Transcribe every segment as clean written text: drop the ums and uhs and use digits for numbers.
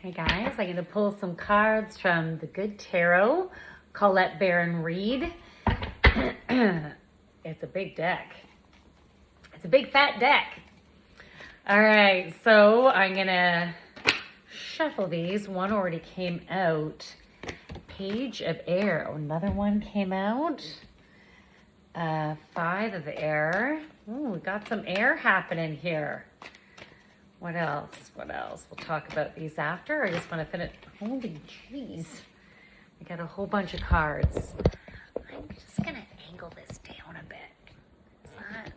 Hey guys, I'm going to pull some cards from the Good Tarot, Colette Baron Reed. It's a big deck. It's a big fat deck. All right, so I'm going to shuffle these. One already came out. Page of Air. Another one came out. Five of Air. Ooh, we got some air happening here. What else? What else? We'll talk about these after. I just want to finish. Holy jeez. I got a whole bunch of cards. I'm just going to angle this down a bit. Is that?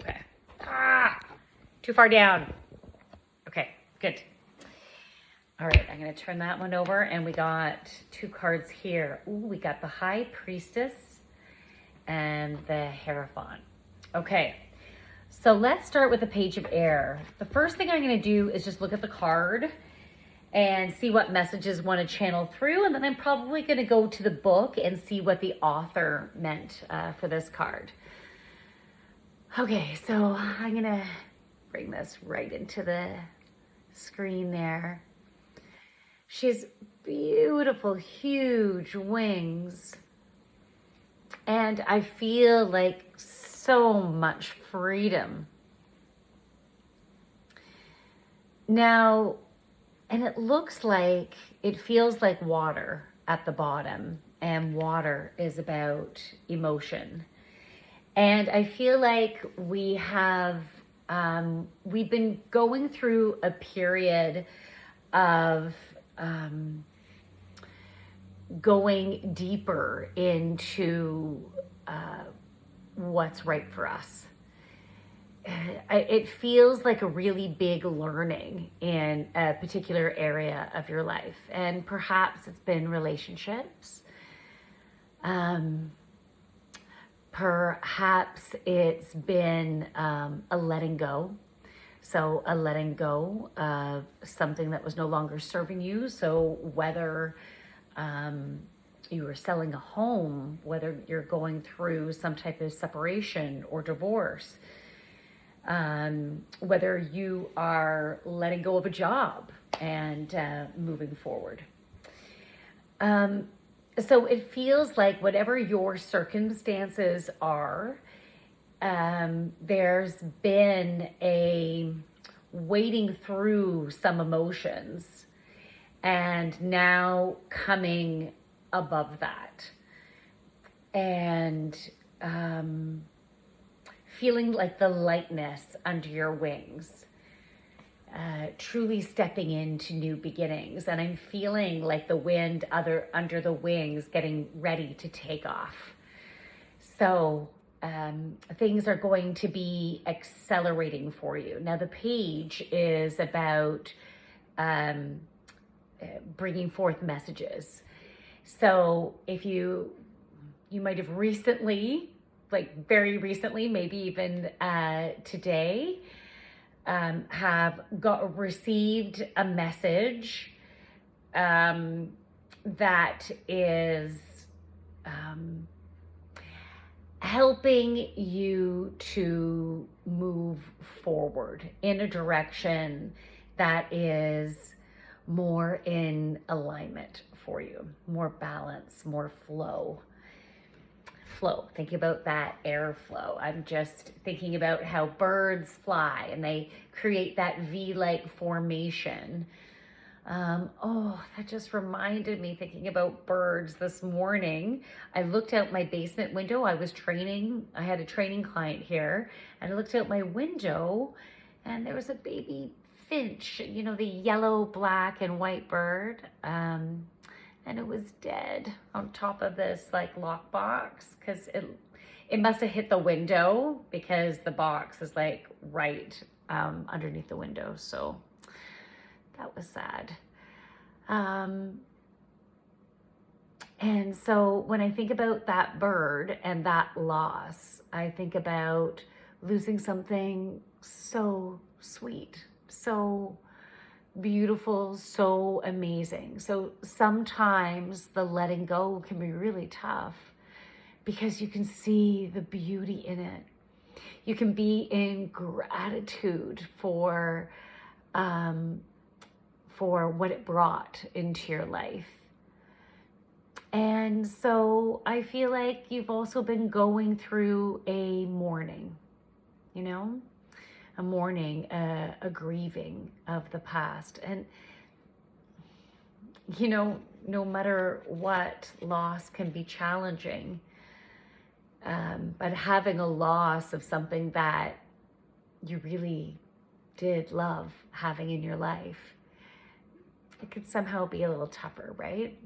Okay. Too far down. Okay, good. All right, I'm going to turn that one over. And we got two cards here. Ooh, we got the High Priestess and the Hierophant. Okay. So let's start with the Page of Air. The first thing I'm going to do is just look at the card and see what messages want to channel through. And then I'm probably going to go to the book and see what the author meant for this card. Okay, so I'm going to bring this right into the screen there. She has beautiful, huge wings. And I feel like so much freedom. Now, and it looks like, it feels like water at the bottom, and water is about emotion. And I feel like we have, we've been going through a period of going deeper into what's right for us. It feels like a really big learning in a particular area of your life. And perhaps it's been relationships. Perhaps it's been a letting go. So a letting go of something that was no longer serving you. So whether you were selling a home, whether you're going through some type of separation or divorce, whether you are letting go of a job and moving forward. So it feels like whatever your circumstances are, there's been a wading through some emotions and now coming above that and feeling like the lightness under your wings, truly stepping into new beginnings. And I'm feeling like the wind under the wings getting ready to take off. So things are going to be accelerating for you. Now the page is about bringing forth messages. So if you might have recently, like very recently, maybe even today, have received a message that is helping you to move forward in a direction that is more in alignment for you, more balance, more flow. Think about that airflow. I'm just thinking about how birds fly and they create that V-like formation. That just reminded me, thinking about birds this morning. I looked out my basement window. I had a training client here, and I looked out my window and there was a baby finch, you know, the yellow, black, and white bird. And it was dead on top of this like lockbox because it must have hit the window because the box is like right underneath the window. So that was sad. And so when I think about that bird and that loss, I think about losing something so sweet, so beautiful, so amazing. So sometimes the letting go can be really tough because you can see the beauty in it. You can be in gratitude for for what it brought into your life. And so I feel like you've also been going through a mourning, you know, a mourning, a grieving of the past. And, you know, no matter what, loss can be challenging. But having a loss of something that you really did love having in your life, it could somehow be a little tougher, right?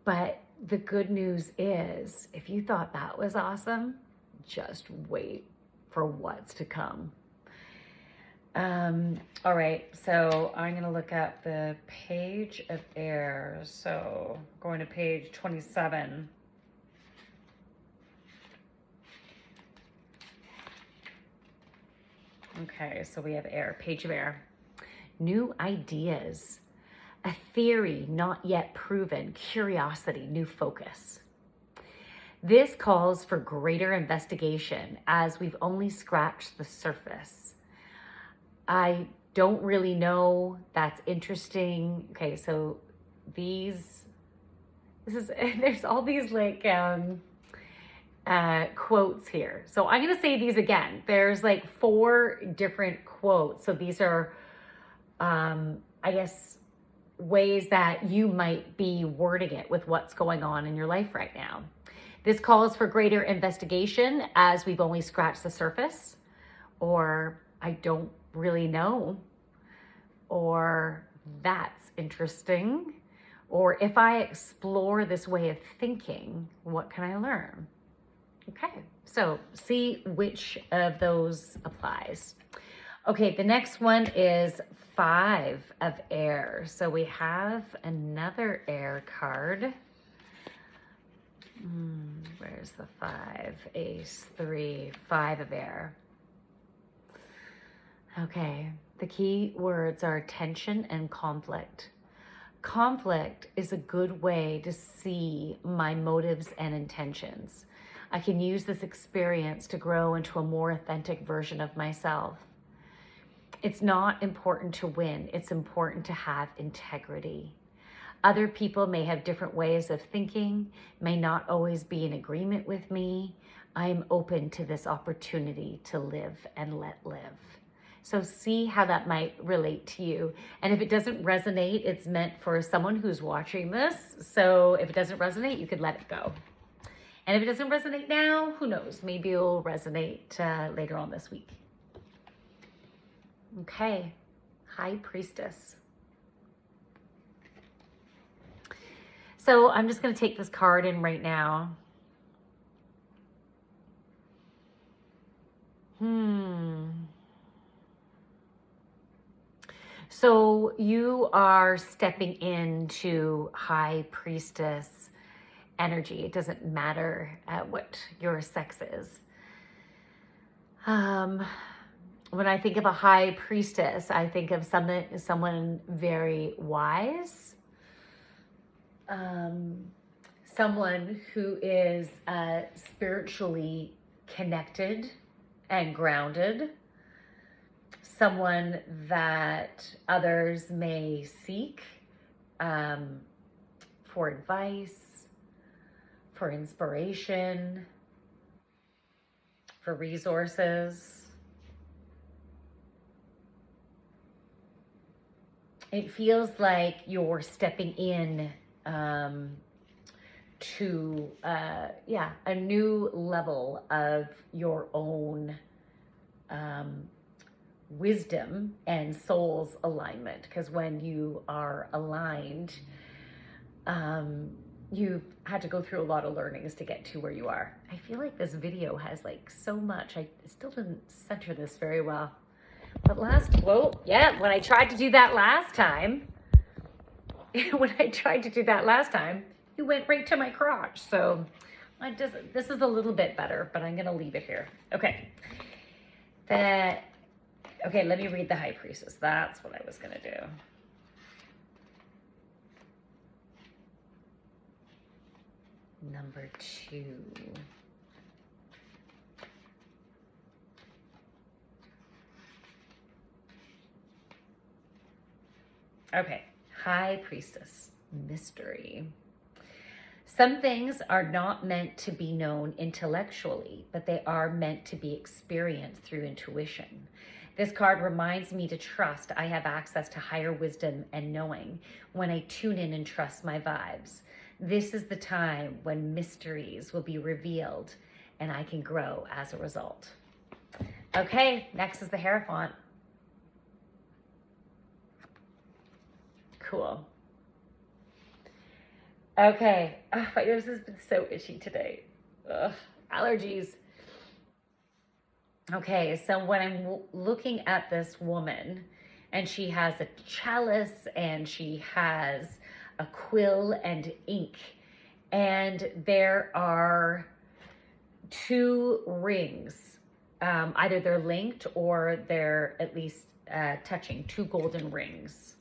But the good news is, if you thought that was awesome, just wait for what's to come. All right, so I'm going to look at the page of air. So going to page 27. Okay, so we have air, page of air. New ideas, a theory not yet proven, curiosity, new focus. This calls for greater investigation as we've only scratched the surface. I don't really know. That's interesting. Okay, so there's all these like quotes here. So I'm going to say these again. There's like 4 different quotes. So these are, I guess, ways that you might be wording it with what's going on in your life right now. This calls for greater investigation as we've only scratched the surface, or I don't really know, or that's interesting, or if I explore this way of thinking, what can I learn? Okay, so see which of those applies. Okay, the next one is 5 of air. So we have another air card. Where's the 5? Ace, 3, 5 of air. Okay, the key words are tension and conflict. Conflict is a good way to see my motives and intentions. I can use this experience to grow into a more authentic version of myself. It's not important to win. It's important to have integrity. Other people may have different ways of thinking, may not always be in agreement with me. I'm open to this opportunity to live and let live. So see how that might relate to you. And if it doesn't resonate, it's meant for someone who's watching this. So if it doesn't resonate, you could let it go. And if it doesn't resonate now, who knows? Maybe it'll resonate later on this week. Okay, High Priestess. So I'm just going to take this card in right now. So you are stepping into High Priestess energy. It doesn't matter what your sex is. When I think of a High Priestess, I think of someone very wise, someone who is spiritually connected and grounded, someone that others may seek for advice, for inspiration, for resources. It feels like you're stepping in to a new level of your own wisdom and soul's alignment. Because when you are aligned, you've had to go through a lot of learnings to get to where you are. I feel like this video has like so much. I still didn't center this very well. But when I tried to do that last time, you went right to my crotch. So this is a little bit better, but I'm going to leave it here. Okay. Okay, let me read the High Priestess. That's what I was going to do. Number 2. Okay, High Priestess, mystery. Some things are not meant to be known intellectually, but they are meant to be experienced through intuition. This card reminds me to trust I have access to higher wisdom and knowing when I tune in and trust my vibes. This is the time when mysteries will be revealed and I can grow as a result. Okay, next is the Hierophant. Cool. Okay, my nose has been so itchy today. Ugh, allergies. Okay, so when I'm looking at this woman, and she has a chalice and she has a quill and ink, and there are two rings. Either they're linked or they're at least touching, two golden rings.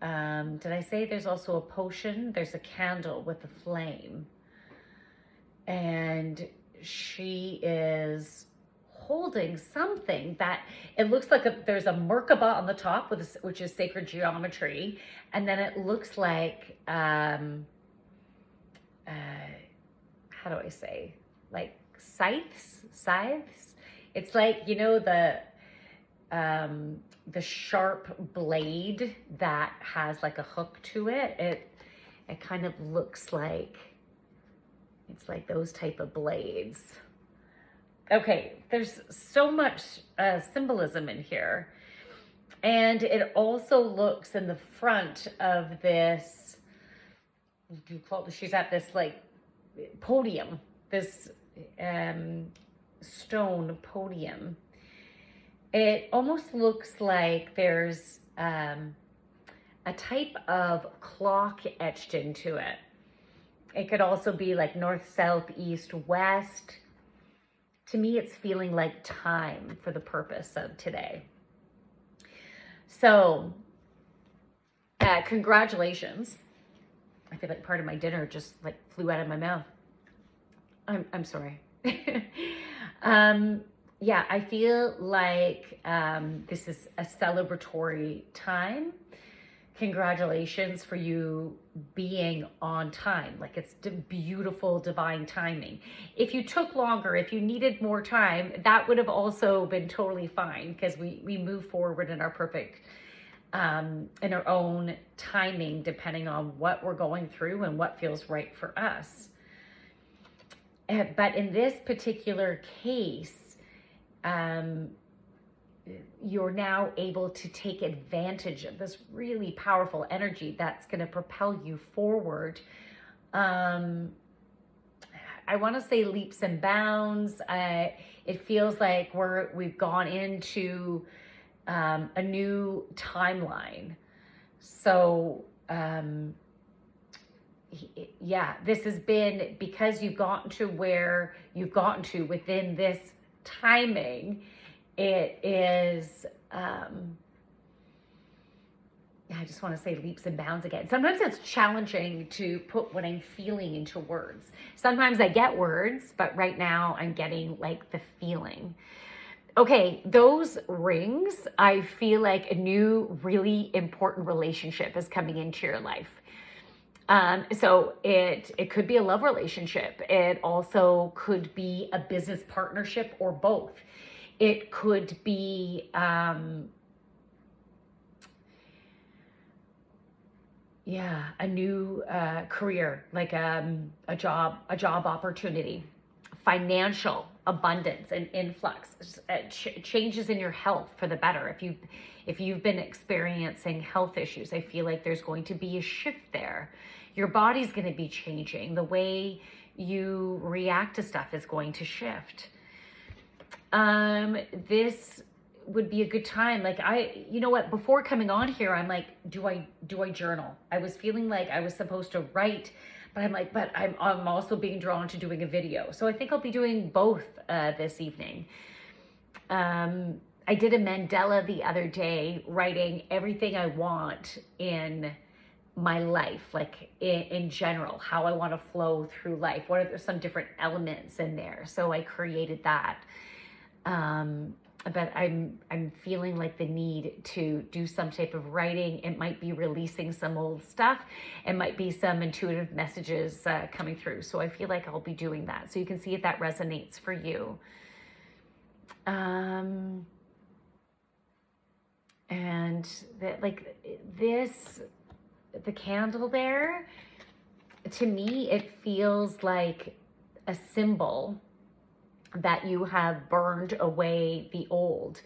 Did I say there's also a potion? There's a candle with a flame. And she is holding something that it looks like there's a Merkaba on the top, which is sacred geometry. And then it looks like, how do I say? Like scythes? It's like, you know, the sharp blade that has like a hook to it. It kind of looks like, it's like those type of blades. Okay, there's so much symbolism in here. And it also looks in the front of this, she's at this like podium, this stone podium. It almost looks like there's a type of clock etched into it. It could also be like north, south, east, west. To me, it's feeling like time for the purpose of today. So, congratulations. I feel like part of my dinner just like flew out of my mouth. I'm sorry. Yeah, I feel like this is a celebratory time. Congratulations for you being on time. Like it's beautiful divine timing. If you took longer, if you needed more time, that would have also been totally fine because we move forward in our perfect, in our own timing, depending on what we're going through and what feels right for us. But in this particular case, you're now able to take advantage of this really powerful energy that's going to propel you forward. I want to say leaps and bounds. It feels like we've gone into a new timeline. So yeah, this has been because you've gotten to where you've gotten to within this timing. It is, I just want to say leaps and bounds again. Sometimes it's challenging to put what I'm feeling into words. Sometimes I get words, but right now I'm getting like the feeling. Okay, those rings, I feel like a new really important relationship is coming into your life. So it could be a love relationship. It also could be a business partnership or both. It could be, yeah, a new career, like a job opportunity, financial abundance and influx, changes in your health for the better. If you've been experiencing health issues, I feel like there's going to be a shift there. Your body's going to be changing. The way you react to stuff is going to shift. This would be a good time. Like you know what, before coming on here, I'm like, do I journal? I was feeling like I was supposed to write, but I'm like, but I'm also being drawn to doing a video. So I think I'll be doing both this evening. I did a mandala the other day, writing everything I want in my life, like in general, how I want to flow through life. What are some different elements in there? So I created that. but I'm feeling like the need to do some type of writing. It might be releasing some old stuff. It might be some intuitive messages coming through. So I feel like I'll be doing that. So you can see if that resonates for you. And that, like this, the candle there, to me, it feels like a symbol that you have burned away the old,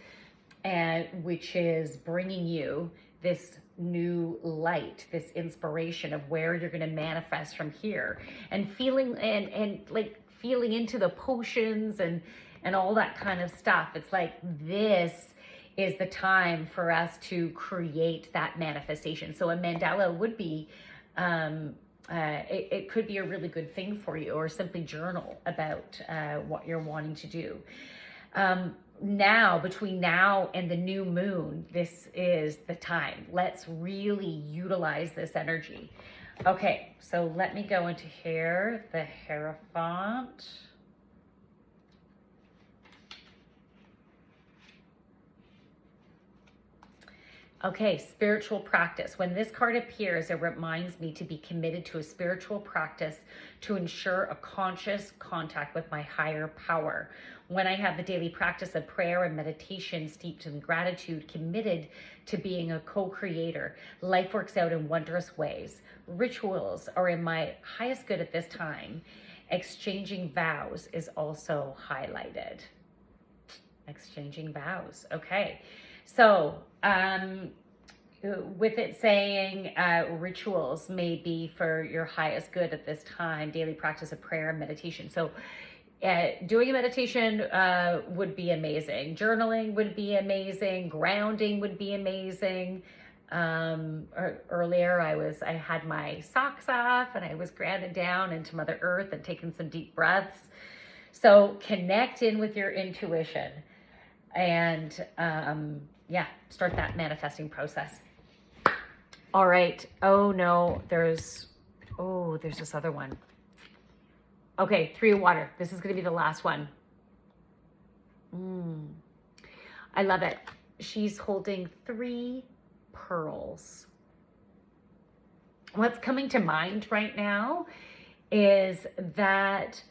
and which is bringing you this new light, this inspiration of where you're going to manifest from here, and feeling and like feeling into the potions and all that kind of stuff. It's like this is the time for us to create that manifestation. So a mandala would be it could be a really good thing for you, or simply journal about what you're wanting to do. Now, between now and the new moon, this is the time. Let's really utilize this energy. Okay, so let me go into here, the Hierophant. Okay, spiritual practice. When this card appears, it reminds me to be committed to a spiritual practice to ensure a conscious contact with my higher power. When I have the daily practice of prayer and meditation steeped in gratitude, committed to being a co-creator, life works out in wondrous ways. Rituals are in my highest good at this time. Exchanging vows is also highlighted. Exchanging vows. Okay. So, with it saying rituals may be for your highest good at this time, daily practice of prayer and meditation. So, doing a meditation would be amazing. Journaling would be amazing. Grounding would be amazing. Earlier, I had my socks off and I was grounded down into Mother Earth and taking some deep breaths. So, connect in with your intuition. And yeah, start that manifesting process. All right. Oh no, there's this other one. Okay, 3 of water. This is going to be the last one. I love it. She's holding 3 pearls. What's coming to mind right now is that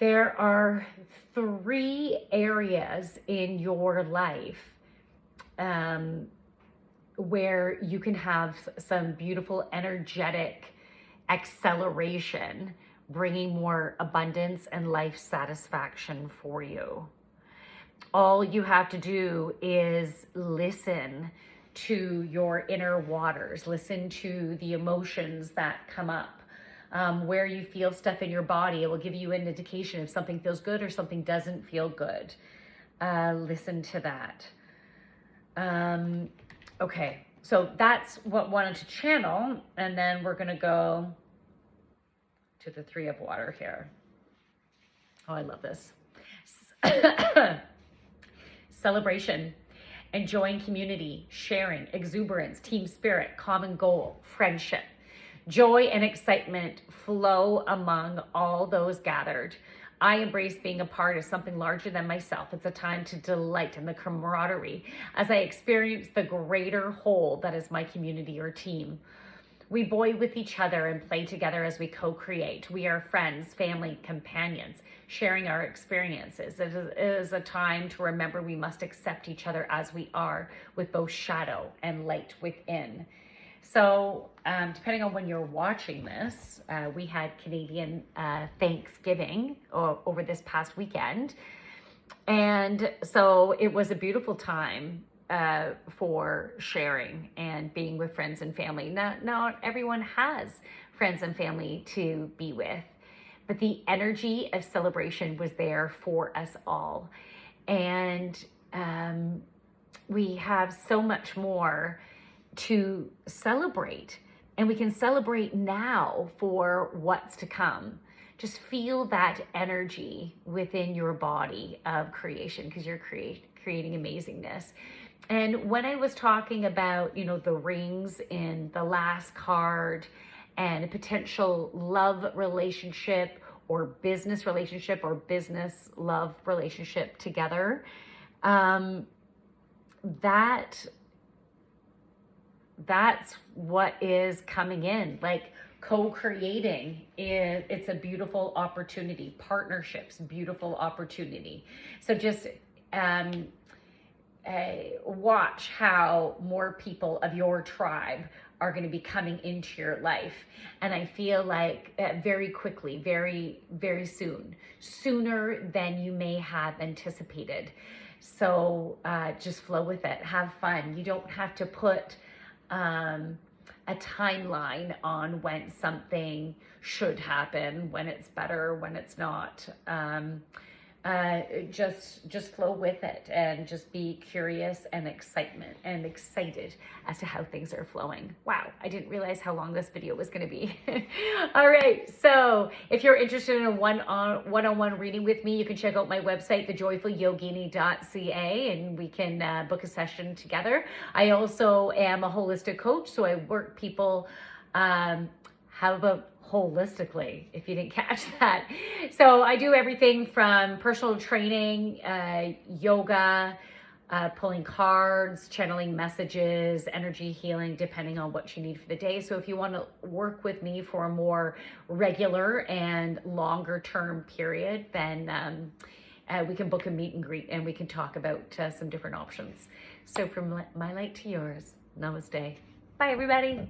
there are 3 areas in your life where you can have some beautiful energetic acceleration, bringing more abundance and life satisfaction for you. All you have to do is listen to your inner waters, listen to the emotions that come up. Where you feel stuff in your body, it will give you an indication if something feels good or something doesn't feel good. Listen to that. Okay, so that's what I wanted to channel, and then we're going to go to the 3 of water here. Oh, I love this. Celebration, enjoying community, sharing, exuberance, team spirit, common goal, friendship. Joy and excitement flow among all those gathered. I embrace being a part of something larger than myself. It's a time to delight in the camaraderie as I experience the greater whole that is my community or team. We boy with each other and play together as we co-create. We are friends, family, companions, sharing our experiences. It is a time to remember we must accept each other as we are, with both shadow and light within. So depending on when you're watching this, we had Canadian Thanksgiving over this past weekend. And so it was a beautiful time for sharing and being with friends and family. Not everyone has friends and family to be with, but the energy of celebration was there for us all. And we have so much more to celebrate, and we can celebrate now for what's to come. Just feel that energy within your body of creation, because you're creating amazingness. And when I was talking about, the rings in the last card and a potential love relationship or business relationship or business love relationship together, That's what is coming in. Like co-creating, it's a beautiful opportunity. Partnerships, beautiful opportunity. So just um, watch how more people of your tribe are going to be coming into your life. And I feel like very quickly, very, very soon, sooner than you may have anticipated. So just flow with it, have fun. You don't have to put a timeline on when something should happen, when it's better, when it's not. Just flow with it and just be curious and excited as to how things are flowing. Wow, I didn't realize how long this video was going to be. All right, so if you're interested in a one-on-one reading with me, you can check out my website, thejoyfulyogini.ca, and we can book a session together. I also am a holistic coach, so I work people. How about holistically, if you didn't catch that? So I do everything from personal training, yoga, pulling cards, channeling messages, energy healing, depending on what you need for the day. So if you want to work with me for a more regular and longer term period, then we can book a meet and greet and we can talk about some different options. So from my light to yours, namaste. Bye, everybody.